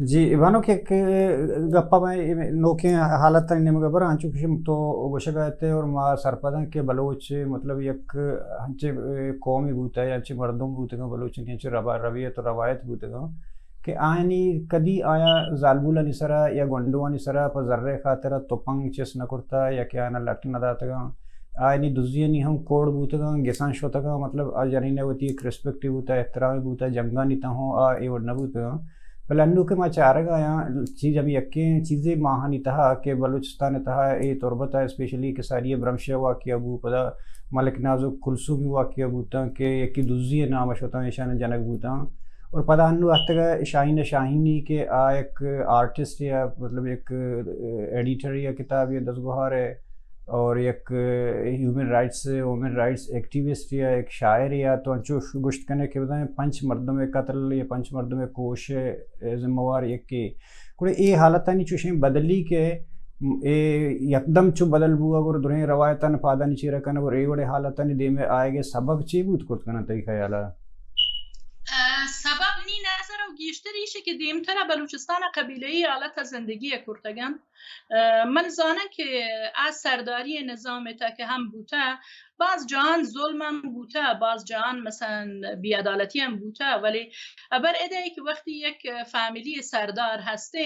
जी इवानो के गप्पा में नोके हालत तक निम गबर अंचु किशम तो वशगायते और मा सरपदन के बलोच मतलब एक हंचे कौमी बूता है हंचे मर्दों बूते का बलोच के हंचे रवियत और रवायत बूते का कि आयनी कदी आया जालबुला निसरा या गोंडुआ निसरा पर जर्रे खातिर तोपंग चेस न करता या क्या ना लट न दाता आयनी दुजिया नी हम कोड बूते का गेसान शोता का मतलब आ जरीने होती है रिस्पेक्टिव बूता है एहतरामी बूता है जंगा नीता हो आ ए वरना बूते का पलन्नु के माचारगा यहाँ चीज़ अभी यक्के चीज़ें माहानी तहा के बलूचिस्तान तहा ए तुरबता स्पेशली के सारी ब्रह्मशा वाक़िया बू पदा मलिक नाजुक कुलसूमी वाक़िया बूता के यक्की दुज़ी नाम अशोता ईशान जनक बूता और पता अन्नु अतगा शाहीन शाहीनी के आ एक आर्टिस्ट या मतलब एक एडिटर या किताब या दसगुहार है और एक ह्यूमन राइट्स एक्टिविस्ट या एक शायर या तो अंचो गुश्त करने के बताएं पंच मर्दों में कत्ल या पंच मर्दों में कोश जिम्मेवार एक के कुड़े ये हालत नहीं चुशें बदली के ए यकदम चु बदल बुआ और दुनिया रवायतन फादा नहीं चीरा करना और ए बड़े हालत नहीं दे में आएगे सबब ची बूत कुर्त करना तरी ख्याला سبب نی نظر و گیشتریشه که دیمتر بلوچستان قبیله‌ای حالت زندگی کرتگان من زانه که از سرداری نظام تا که هم بوده باز جهان ظلم هم بوده باز جهان مثلا بیعدالتی هم بوده ولی ابر ایده که وقتی یک فامیلی سردار هسته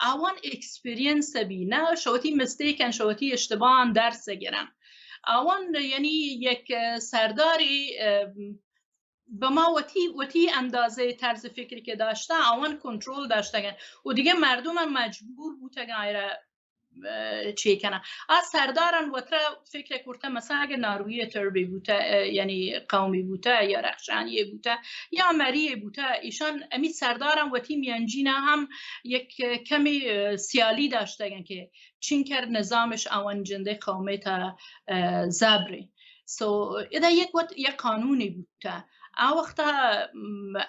آوان اکسپریانس بی نه شوتی مستیکن شوتی اشتباهان درس گیرن آوان یعنی یک سرداری به ما وتی اندازه طرز فکری که داشته آوان کنترل داشته و دیگه مردم هم مجبور بوده غیر چی کنه از سرداران وتر فکر کرده مثلا اگه ناروی تربی بوده یعنی قومی بوده یا رخشانی بوده یا مری بوده ایشان امی سرداران وتی میانجینا هم یک کمی سیالی داشته که چین کرد نظامش آوان جنده قومی تا زبری سو ایده یک قانونی بوده وقتا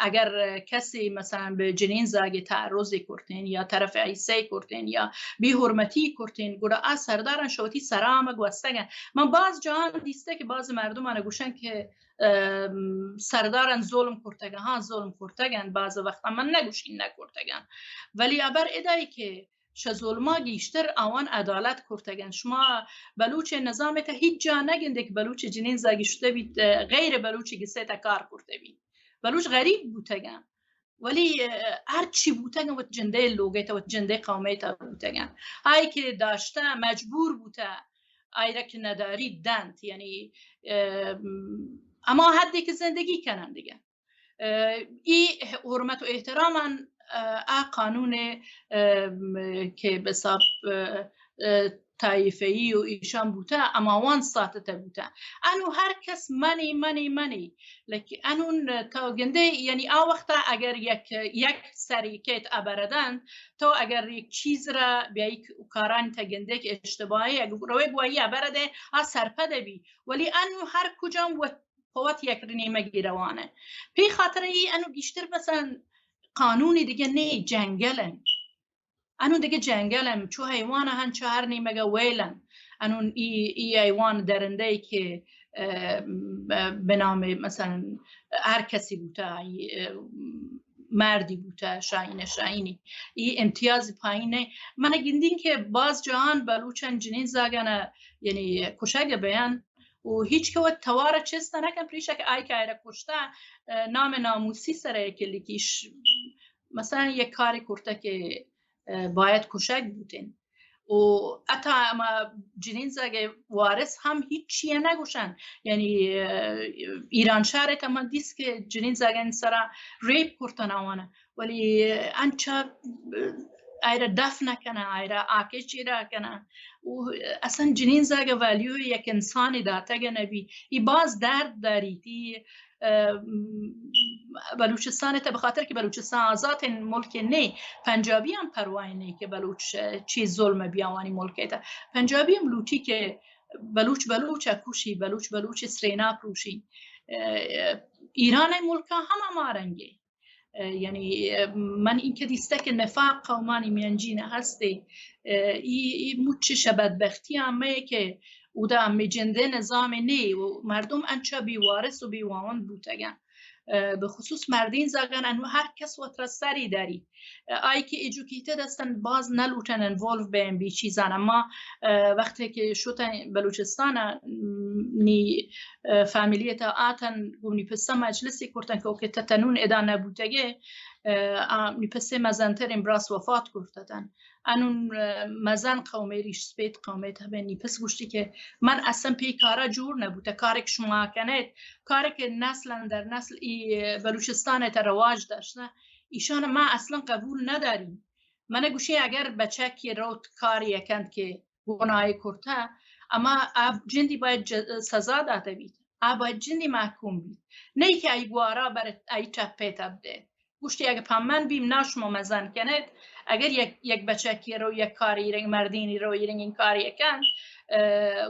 اگر کسی مثلا به جنین زاگی تعرضی کردین یا طرف عیسی کردین یا بی حرمتی کردین گوره از سردارن شوتی سرام گوستگن من باز جان دیسته که باز مردم آنه گوشن که سردارن ظلم کرتگن ها ظلم کرتگن باز وقتا من نگوشین نکرتگن ولی ابر ادایی که ظلما گیشتر آوان عدالت کرتگن شما بلوچ نظام تا هیچ جا نگنده که بلوچ جنین زاگی شده بید غیر بلوچی گسه تا کار کرده بید بلوچ غریب بودتگن ولی هر چی بودتگن و جنده لوگه تا و جنده قومه تا بودتگن هایی که داشته مجبور بوده ایره که نداری دند یعنی اما حدی که زندگی کنن دیگه ای حرمت و احترامن قانون که به حساب طایفه‌ای و ایشان بوده اما وان ساعت بوده انو هر کس منی لکه انون تا گنده یعنی وقتا اگر یک سریکت ابردن تو اگر یک چیز را بیایی کاران تا گنده که اشتباهی اگر روی گویی ابرده سرپده بی ولی انو هر کجام و قوت یک رنیمه گیروانه پی خاطر ای انو بیشتر مثلا قانونی دیگه نه جنگلن انو دیگه جنگلن چو حیوان هن چهار نیمه ویلن انو ای حیوان درنده ای که به نام مثلا هر کسی بوده مردی بوده شاینی ای امتیاز پایینه من گندین که باز جهان بلوچن جنین زاگنه یعنی کشک بیان و هیچ که وقت تواره چسته نکن پریشه که آی که ایره کشته نام ناموسی سره که لیکیش مثلا یک کاری کرده که باید کشک بودین و اتا اما جنین زاگه وارث هم هیچ چیه نگوشن یعنی ایران شهر که من دیست که جنین زاگه سره ریپ کرتن آوانه ولی انچه ایره دف نکنه ایره آکه چی را کنه و اصلا جنین زاگه ولیو یک انسانی داته گه نبی ای باز درد داری تی بلوچستان تا بخاطر که بلوچستان آزاد ملک نه پنجابی هم پروای نه که بلوچ چی ظلم بیاوانی ملک تا پنجابی هم لوتی که بلوچ اکوشی بلوچ سرینا پروشی ایران ملک هم مارنگه یعنی من این که دیسته که نفاق قومانی میانجینه هسته ای موچش بدبختی همه که او دا می جنده نظام نه و مردم انچه بیوارث و بیوان بودگن به خصوص مردین زاگان انو هر کس وتر سری داری آی که ایژوکیتد هستن باز نلوتن انوالو بین بی چیزان اما وقتی که شدن بلوچستان نی فامیلیتا آتن گونی پس مجلسی کردن که تتنون ادان نبودگه نی پس مزنتر امبراس وفات کردن انون مزن قومی ریش سپید قومی تبینی پس گوشتی که من اصلا پی کارا جور نبوده کاری که شما کنید کاری که نسلا در نسل ای بلوچستان تا رواج داشته ایشان ما اصلا قبول نداریم من گوشی اگر بچه که روت کاری کند که گناهی کرده اما جندی باید سزا داده بید باید جندی محکوم بید نه که ای گوارا بر ای چپه تبده گوشتی اگه پامن بیم نشما مزن کند اگر یک بچه که رو یک کاری رنگ مردینی رو این کاری کند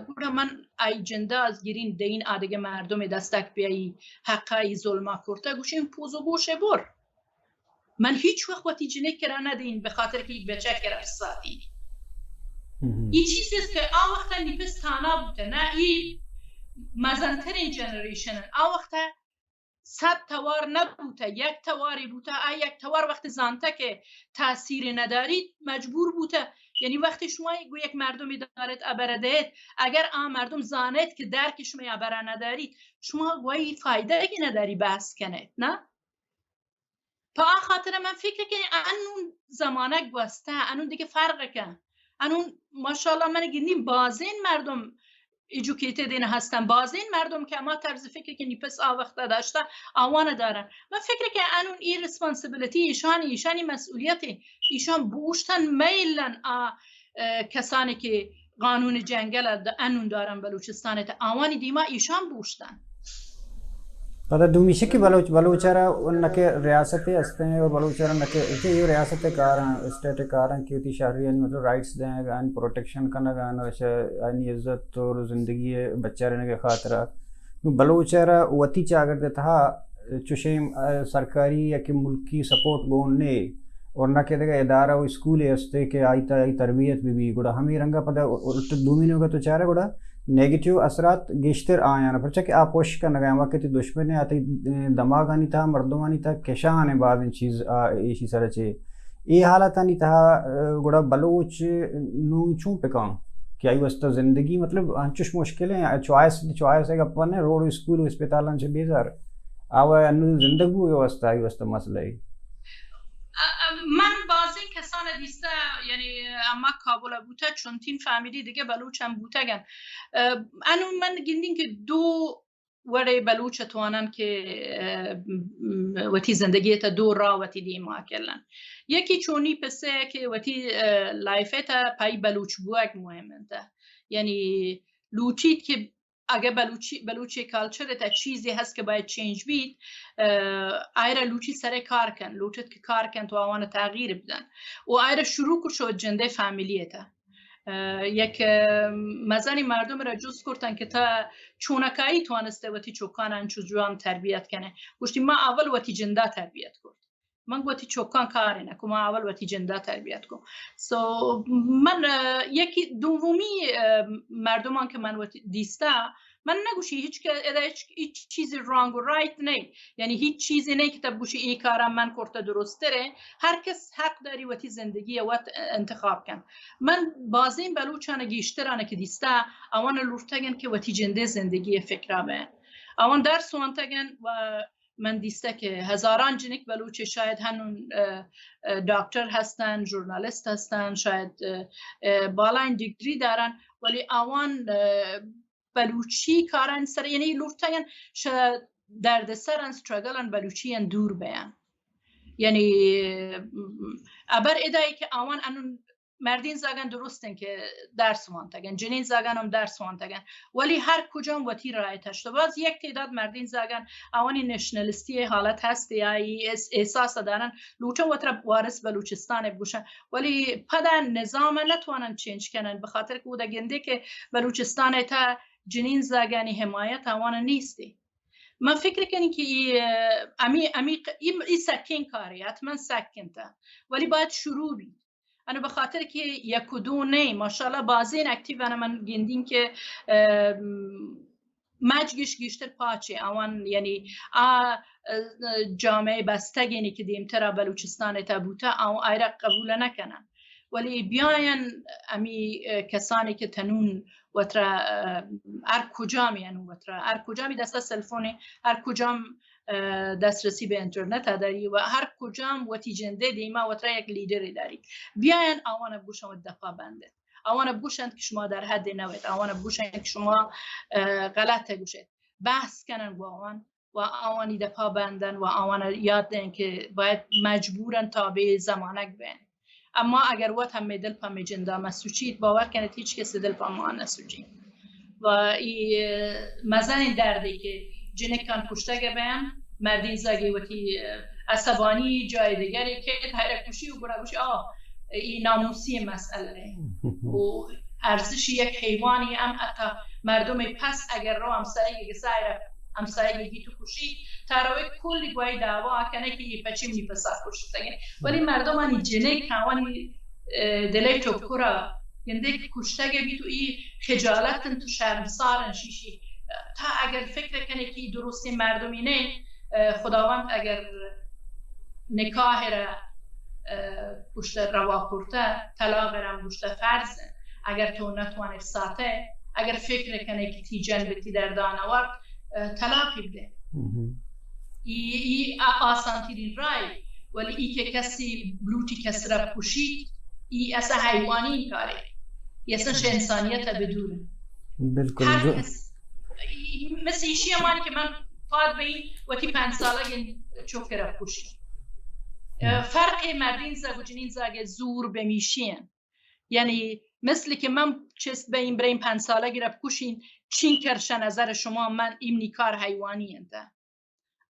گویا من ای جنده از گیرین دین آدگه مردم دستک بیایی حقای ظلما کرده گوشیم پوزو گوشه بر من هیچ وقت وقتی جنه کرا ندین به خاطر که یک بچه کرا فسادی این چیزی است که آن وقتا نیپس تانا بوده نه این مزنترین جنریشن آن وقتا 100 توار نبوده یک تواری بوده یک توار وقتی زانته که تاثیر ندارید مجبور بوده یعنی وقتی شما یک مردمی دارید ابردید اگر آن مردم زانید که درک شما ابره ندارید شما گویی فایده ای نداری بحث کنید نه پا خاطر من فکر کنی انون زمانه گوسته انون دیگه فرق کن انون ماشاءالله من گیریم بازین مردم ایژوکیتد این هستن بازین مردم که ما طرز فکر کنی پس وقت داشته آوانه دارن من فکر که انون این ریسپانسیبلیتی ایشانی مسئولیتی ایشان بوشتن میلن کسانی که قانون جنگل انون دارن بلوچستان تا آوانی دیما ایشان بوشتن पता दुमिशे की बलूचारा उनके रियासतें हंसते हैं और बलूचारा नके ये रियासतें कारण स्टेट कारण की थी शहरी मतलब राइट्स दें गान प्रोटेक्शन करना गान वैसे आनी इज्जत और ज़िंदगी बच्चा रहने के खातरा बलूचारा वती चागर देता चुशेम सरकारी या कि मुल्की सपोर्ट बोलने और न कहते का इदारा वो स्कूल हंसते के आई तरबियत भी गुड़ा हमें रंगा पता उल्टे दूमिन होगा तो चारा गुड़ा नेगेटिव असरात गेश्तर आया पर कि आप पोश का नगाया वक्त दुश्मन आती दमागानी था मर्दमानी था केशान बाद इन चीज़ ऐसी सर चे ये हालत नहीं था गुड़ा बलोच नू चूं पे काम क्या ही वस्ता जिंदगी मतलब अंचुश मुश्किलें चॉइस है अपन रोड स्कूल अस्पताल से बेजार आवा अनु जिंदगी व्यवस्था ही वस्ता मसला है من بعضی کسان دیسته یعنی اما کابل بوده چون تین فامیلی دیگه بلوچ هم بودن انو من گندین که دو وره بلوچ توانن که وتی زندگی تا دو را وتی دیما کردن یکی چونی پسه که وتی لایفت پای بلوچ بوگ مهمه یعنی لوچید که اگه بلوچی کالچر تا چیزی هست که باید چینج بید ایره لوچی سر کار کن لوچت که کار کن تو آوان تغییر بدن و ایره شروع کن شد جنده فامیلیه تا یک مزنی مردم را جز کردن که تا چونکایی توانسته وتی چوکانن چوجوان تربیت کنه گوشتی ما اول وتی جنده تربیت کرد من گویی چوکان کاری نکم ما اول وتی جنده تربیت کن من یکی دومی مردمان که من وتی دیسته من نگوشی هیچ چیزی رانگ و رایت نه یعنی هیچ چیزی نه که تب گوشی ای کارم من کرده درست تره هر کس حق داری وتی زندگی وقت انتخاب کن من بازین بلوچانه گیشترانه که دیسته اوان لورتگن که وتی جنده زندگی فکرامه اوان درس وانتگن و من دیسته که هزاران جنک بلوچ شاید هنون دکتر هستن ژورنالیست هستن شاید بالای دیگری دارن ولی آوان بلوچی کارن سر یعنی لورتگن شاید دردسرن استراگلن بلوچیان دور بیان یعنی ابر ادایی که آوان انون مردین زاگن درستن که درس وانتگن جنین زاگن هم درس وانتگن ولی هر کجام وتی رایتش تو باز یک تعداد مردین زاگن اوانی نشنالیستی حالت هست یا احساس دارن لوچن وتر وارث بلوچستان بگوشن ولی پدا نظام نتوانن چینج کنن به خاطر که بوده گنده که بلوچستان تا جنین زاگانی حمایت اوان نیستی من فکر کنی که ای سکین کاری حتما سکین تا ولی باید شروع بید انا به خاطر که یک و دو نه ماشاءالله بازین اکتیو انا من گندین که مجگش گیشتر پاچه اوان یعنی جامعه بستگینی که دیمتر بلوچستان تا بوده او ایرا قبول نکنن ولی بیاین امی کسانی که تنون وتر هر کجا میان وتر هر کجا می دست سلفونی هر کجا دسترسی به اینترنت داری و هر کجا وتی جنده دیما وتر یک لیدری داری بیاین آوان بگوشن دفاع بنده آوان بگوشن که شما در حد نوید آوان بگوشن که شما غلط گوشید بحث کنن با آوان و آوانی دفاع بندن و آوان یاد دین که باید مجبورن تابع زمانک بین اما اگر وقت هم دل پا جنده مسوچید باور کنید هیچ کس دل پا ما نسوچید و این مزن دردی که جنکان کشته گبین مردین زاگی وقتی عصبانی جای دیگری که تحریک کشی و برای این ناموسی مسئله و ارزش یک حیوانی هم اتا مردم پس اگر رو همسایه سایر همسایه گی تو کشی تراوی کلی گوی دعوا کنه که یه پچیم نیپسا کشته ولی مردم هنی جنه کهوانی دلی توکورا ینده که کشته گی تو ای خجالتن تو شرمسارن شیشی تا اگر فکر کنه که درستی مردمی نه خداوند اگر نکاح را گوشت روا کرده طلاق را گوشت فرض اگر تو نتوانه ساته اگر فکر کنه که تی جنبتی در دانوار طلاقی بده ای آسان ترین رای ولی ای که کسی بلوتی کسی را پوشید ای اصلا حیوانی این کاره ای اصلا انسانیت بدونه بالکل مثل ایشی همانی که من فاد به این وقتی 5 ساله چوکه را پوشید فرق مردین زاگ و جنین زاگ زور بمیشین یعنی مثل که من چست به این بریم 5 ساله گرفت کشین چین کرشن نظر شما من این نیکار حیوانی انده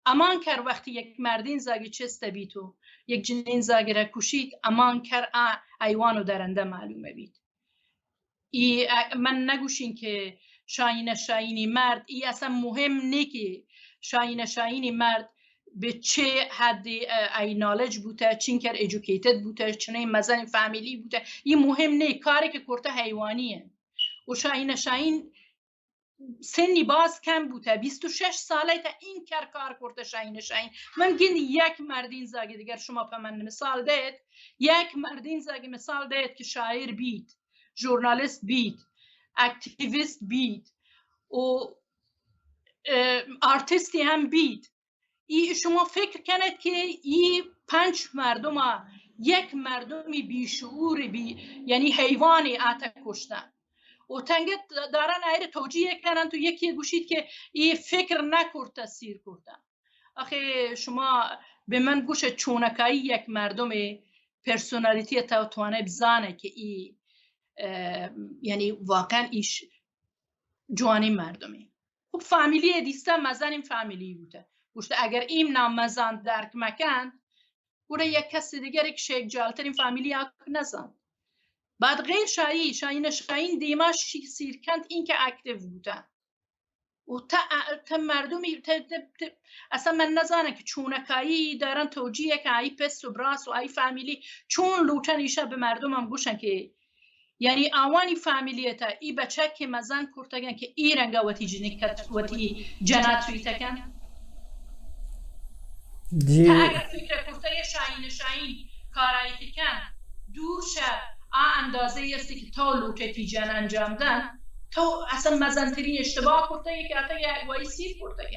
امان کر وقتی یک مردین زاگی چست بیتو یک جنین زاگی را کشید امان کر حیوانو درنده معلومه بید من نگوشین که شاینی مرد ای اصلا مهم نه که شاینی مرد به چه حد ای نالج بوده چین کر ایژوکیتد بوده چنین مزن فامیلی بوده این مهم نه کاری که کرده حیوانیه و شاین سنی باز کم بوده 26 ساله تا این کار کرده شاین من گین یک مردین زاگی دیگر شما په من مثال دید یک مردین زاگی مثال دید که شاعر بید ژورنالیست بید اکتیویست بید و آرتیستی هم بید شما فکر کنید که این 5 مردم یک مردمی بیشعور یعنی حیوانی آتا کشتن و تنگت دارن ایر توجیه کنن تو یکی گوشید که این فکر نکرد تاثیر کردن آخه شما به من گوش چونکایی یک مردم پرسونالیتی تا توانه بزانه که این یعنی واقعا ایش جوانی مردمی خب فامیلی دیسته مزن این فامیلی بوده گوشت اگر این نام مزن درک مکن گوره یک کسی دیگر یک شیک جالترین فامیلی ها نزن بعد غیر شاین دیماش سیرکند این که اکتیو بودن و تا مردمی اصلا من نزانه که چونکایی دارن توجیه که ای پس و براس و ای فامیلی چون لوتن ایشه به مردم هم گوشن که یعنی آوانی فامیلیتا ای بچه که مزن کرتگن که ای رنگا وطی جنات توی تکن تا اگر فکر کرده شاین کارایی تکن دوشه اندازه است که تا لوته تی جن انجام دن تو اصلا مزنترین اشتباه کرده که حتی یک وای سیر کرده